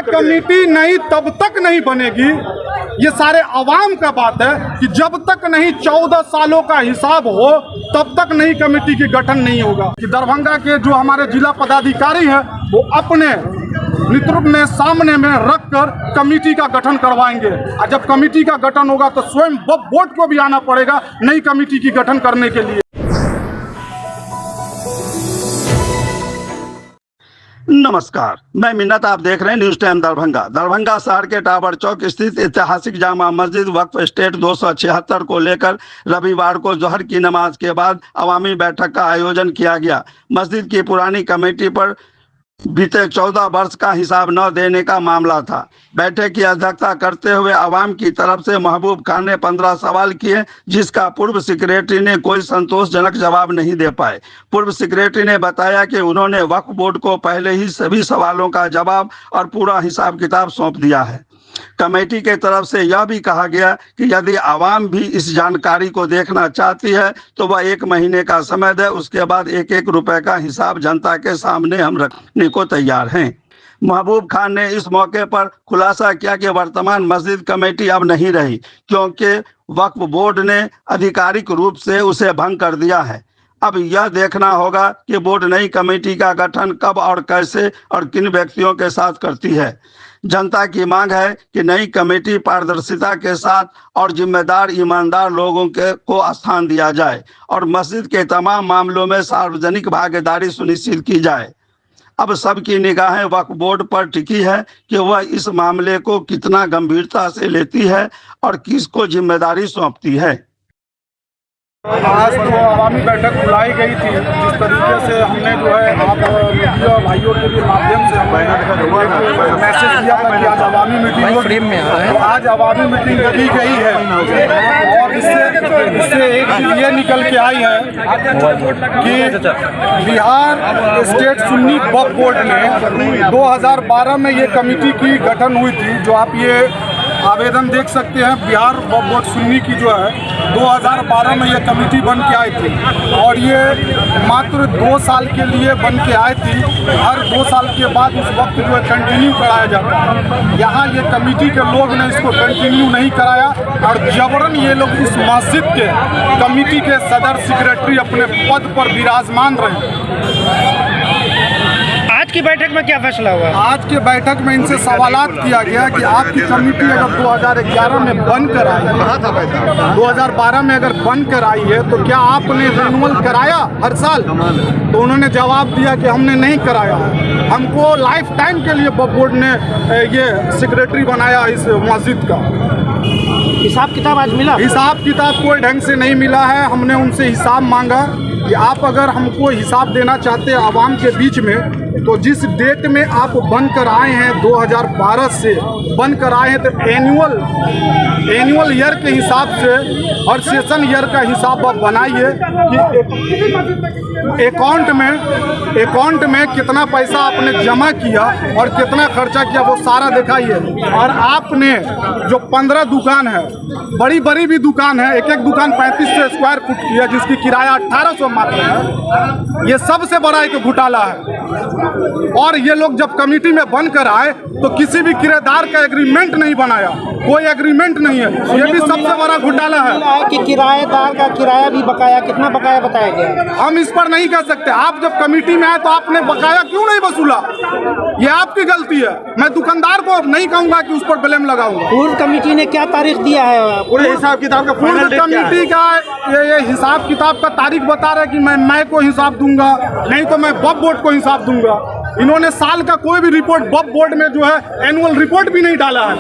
Committee नहीं तब तक नहीं बनेगी। ये सारे अवाम का बात है कि जब तक नहीं 14 सालों का हिसाब हो तब तक नहीं कमेटी की गठन नहीं होगा। कि दरभंगा के जो हमारे जिला पदाधिकारी हैं वो अपने नेतृत्व में सामने में रखकर कमेटी का गठन करवाएंगे। और जब कमेटी का गठन होगा तो स्वयं बोर्ड को भी आना पड़ेगा नई कमेटी की गठन करने के लिए। नमस्कार, मैं मिन्नत, आप देख रहे हैं न्यूज टाइम दरभंगा। दरभंगा शहर के टावर चौक स्थित ऐतिहासिक जामा मस्जिद वक्फ स्टेट 276 को लेकर रविवार को जोहर की नमाज के बाद अवामी बैठक का आयोजन किया गया। मस्जिद की पुरानी कमेटी पर बीते 14 वर्ष का हिसाब न देने का मामला था। बैठक की अध्यक्षता करते हुए अवाम की तरफ से महबूब खान ने 15 सवाल किए, जिसका पूर्व सेक्रेटरी ने कोई संतोषजनक जवाब नहीं दे पाए। पूर्व सेक्रेटरी ने बताया कि उन्होंने वक्फ बोर्ड को पहले ही सभी सवालों का जवाब और पूरा हिसाब किताब सौंप दिया है। कमेटी के तरफ से यह भी कहा गया कि यदि आवाम भी इस जानकारी को देखना चाहती है तो वह 1 महीने का समय दे, उसके बाद 1-1 रुपए का हिसाब जनता के सामने हम रखने को तैयार हैं। महबूब खान ने इस मौके पर खुलासा किया कि वर्तमान मस्जिद कमेटी अब नहीं रही, क्योंकि वक्फ बोर्ड ने आधिकारिक रूप से उसे भंग कर दिया है। अब यह देखना होगा कि बोर्ड नई कमेटी का गठन कब और कैसे और किन व्यक्तियों के साथ करती है। जनता की मांग है कि नई कमेटी पारदर्शिता के साथ और जिम्मेदार ईमानदार लोगों को स्थान दिया जाए और मस्जिद के तमाम मामलों में सार्वजनिक भागीदारी सुनिश्चित की जाए। अब सबकी निगाहें वक्फ बोर्ड पर टिकी है कि वह इस मामले को कितना गंभीरता से लेती है और किसको जिम्मेदारी सौंपती है। आज तो अवामी बैठक बुलाई गई थी, जिस तरीके से हमने जो है आप मीडिया भाइयों के भी माध्यम से मैसेज दिया था कि आज अवामी मीटिंग तो आज अवामी मीटिंग की गई है और इससे एक चीज़ ये निकल के आई है कि बिहार स्टेट सुन्नी वक्फ बोर्ड ने 2012 में ये कमेटी की गठन हुई थी। जो आप ये आवेदन देख सकते हैं, बिहार वक्फ बोर्ड सुन्नी की जो है 2012 में ये कमेटी बन के आई थी और ये मात्र 2 साल के लिए बन के आई थी। हर 2 साल के बाद उस वक्त जो है कंटिन्यू कराया जाता है। यहाँ ये कमेटी के लोग ने इसको कंटिन्यू नहीं कराया और जबरन ये लोग इस मस्जिद के कमेटी के सदर सेक्रेटरी अपने पद पर विराजमान रहे। आज की बैठक में क्या फैसला हुआ? आज के बैठक में इनसे सवालात किया गया कि आपकी कमेटी अगर 2011 में बनकर आई है, 2012 में अगर बनकर आई है तो क्या आपने रिन्यूअल कराया हर साल? तो उन्होंने जवाब दिया कि हमने नहीं कराया। हमको लाइफ टाइम के लिए वक्फ बोर्ड ने ये सेक्रेटरी बनाया इस मस्जिद का। हिसाब किताब आज मिला? हिसाब किताब कोई ढंग से नहीं मिला है। हमने उनसे हिसाब मांगा कि आप अगर हमको हिसाब देना चाहते हैं आवाम के बीच में, तो जिस डेट में आप बनकर आए हैं 2012 से बनकर आए हैं, तो एनुअल ईयर के हिसाब से और सेशन ईयर का हिसाब आप बनाइए कि अकाउंट में कितना पैसा आपने जमा किया और कितना खर्चा किया, वो सारा दिखाइए। और आपने जो 15 दुकान है, बड़ी भी दुकान है, एक दुकान 3500 स्क्वायर फुट की है जिसकी किराया 1800 मात्र है। ये सबसे बड़ा एक घोटाला है। और ये लोग जब कमेटी में बनकर आए तो किसी भी किराएदार का एग्रीमेंट नहीं बनाया, कोई एग्रीमेंट नहीं है। ये भी सबसे बड़ा घोटाला है कि किराएदार का किराया भी बकाया, कितना बकाया बताया गया? हम इस पर नहीं कह सकते। आप जब कमेटी में आए तो आपने बकाया क्यों नहीं वसूला? ये आपकी गलती है। मैं दुकानदार को नहीं कहूँगा कि उस पर ब्लेम लगाऊंगा। पूर्व कमेटी ने क्या तारीख दिया है? पूरे हिसाब किताब का पूर्व कमेटी का ये हिसाब किताब का तारीख बता रहे कि मैं को हिसाब दूंगा, नहीं तो मैं वक्फ बोर्ड को हिसाब दूंगा। इन्होंने साल का कोई भी रिपोर्ट वक्फ बोर्ड में जो है एनुअल रिपोर्ट भी नहीं डाला है।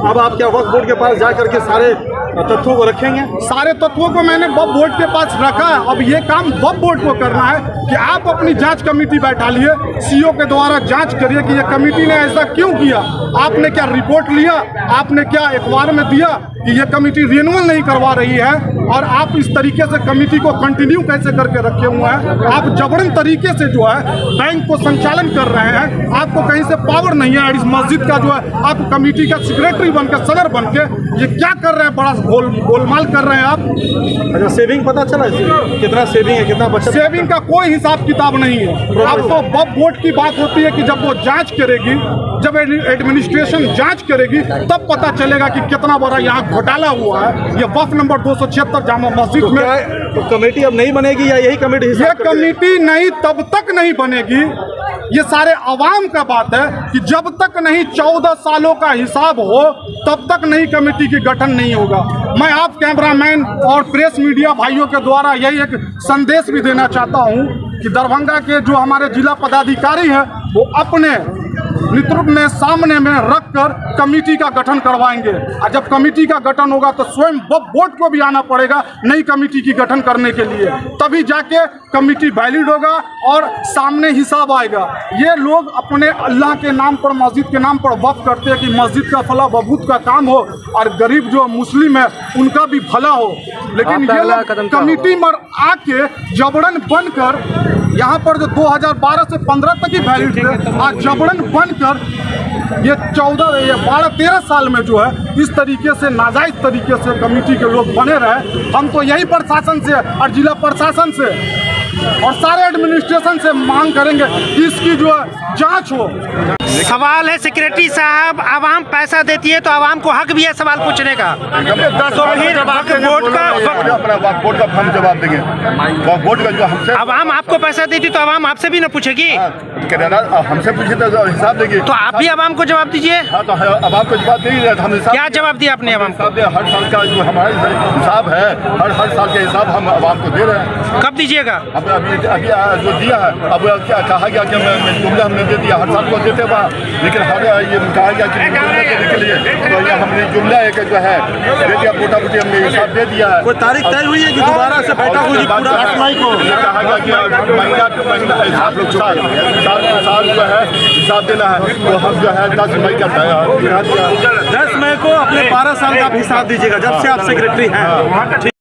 अब आप क्या वक्फ बोर्ड के पास जा करके सारे तथ्यों को रखेंगे? सारे तत्वों को मैंने वक्फ बोर्ड के पास रखा है। अब ये काम वक्फ बोर्ड को करना है कि आप अपनी जांच कमेटी बैठा लिए, सीओ के द्वारा जांच करिए कि ये कमेटी ने ऐसा क्यों किया। आपने क्या रिपोर्ट लिया? आपने क्या अखबार में दिया? कि ये कमेटी रिन्यूअल नहीं करवा रही है और आप इस तरीके से कमेटी को कंटिन्यू कैसे करके रखे हुए हैं। आप जबरन तरीके से जो है बैंक को संचालन कर रहे हैं, आपको कहीं से पावर नहीं है। और इस मस्जिद का जो है आप कमेटी का सेक्रेटरी बनकर, सदर बनके ये क्या कर रहे हैं, बड़ा गोलमाल कर रहे हैं आप। अच्छा, सेविंग पता चला इसमें? कितना सेविंग है, कितना बचत? सेविंग का कोई हिसाब किताब नहीं है। अब तो वक्फ बोर्ड की बात होती है कि जब वो जांच करेगी, जब एडमिनिस्ट्रेशन जांच करेगी तब पता चलेगा कि कितना बड़ा यहाँ घोटाला हुआ है। ये वक्फ नंबर 276 जामा मस्जिद में तो कमेटी अब नहीं बनेगी या यही कमेटी? ये कमेटी नहीं तब तक नहीं बनेगी। ये सारे अवाम का बात है कि जब तक नहीं 14 सालों का हिसाब हो तब तक नहीं कमेटी की गठन नहीं होगा। मैं आप कैमरामैन और प्रेस मीडिया भाइयों के द्वारा यही एक संदेश भी देना चाहता हूं कि दरभंगा के जो हमारे जिला पदाधिकारी हैं वो अपने नेतृत्व में सामने में रखकर कमेटी का गठन करवाएंगे। और जब कमेटी का गठन होगा तो स्वयं वक्फ बोर्ड को भी आना पड़ेगा नई कमेटी की गठन करने के लिए, तभी जाके कमेटी वैलिड होगा और सामने हिसाब आएगा। ये लोग अपने अल्लाह के नाम पर, मस्जिद के नाम पर वक्फ करते हैं कि मस्जिद का फला बहबूद का काम हो और गरीब जो मुस्लिम है उनका भी भला हो, लेकिन ये लोग कमेटी में आके जबरन बनकर यहाँ पर जो 2012 से 15 तक ही वैलिड थे, आज जबरन बनकर ये 12-13 साल में जो है इस तरीके से नाजायज तरीके से कमेटी के लोग बने रहे। हम तो यही प्रशासन से और जिला प्रशासन से और सारे एडमिनिस्ट्रेशन से मांग करेंगे कि इसकी जो है जांच हो। सवाल है सेक्रेटरी साहब, आवाम पैसा देती है तो आवाम को हक भी है सवाल पूछने का। तो फिर वक्फ बोर्ड का हम जवाब देंगे। वक्फ बोर्ड का जो हमसे, आवाम आपको पैसा देती तो आवाम आपसे भी ना पूछेगी? हमसे पूछे तो हिसाब देंगे। तो आप भी आवाम को जवाब दीजिए। हाँ, तो अब आपको जवाब दे रहे हम। क्या जवाब दिया आपने आवाम को? हर साल का जो हमारा हिसाब है, हर साल के हिसाब हम आवाम को दे रहे हैं। कब दीजिएगा? अभी जो दिया है, अब क्या कहा गया कि जुमला हमने दे दिया, हर साल को देते हुआ, लेकिन हर ये कहा गया कि देने के लिए तो ये हमने जुमला एक जो है दे दिया, मोटा मोटी हमने हिसाब दे दिया है। कोई तारीख तय हुई है कि दोबारा से बैठक होगी? पूरा 10 मई को कहा गया कि महीना हिसाब साल जो है हिसाब देना है, तो हम जो है 10 मई का 10 मई को अपने 12 साल का हिसाब दीजिएगा जब से आप सेक्रेटरी हैं।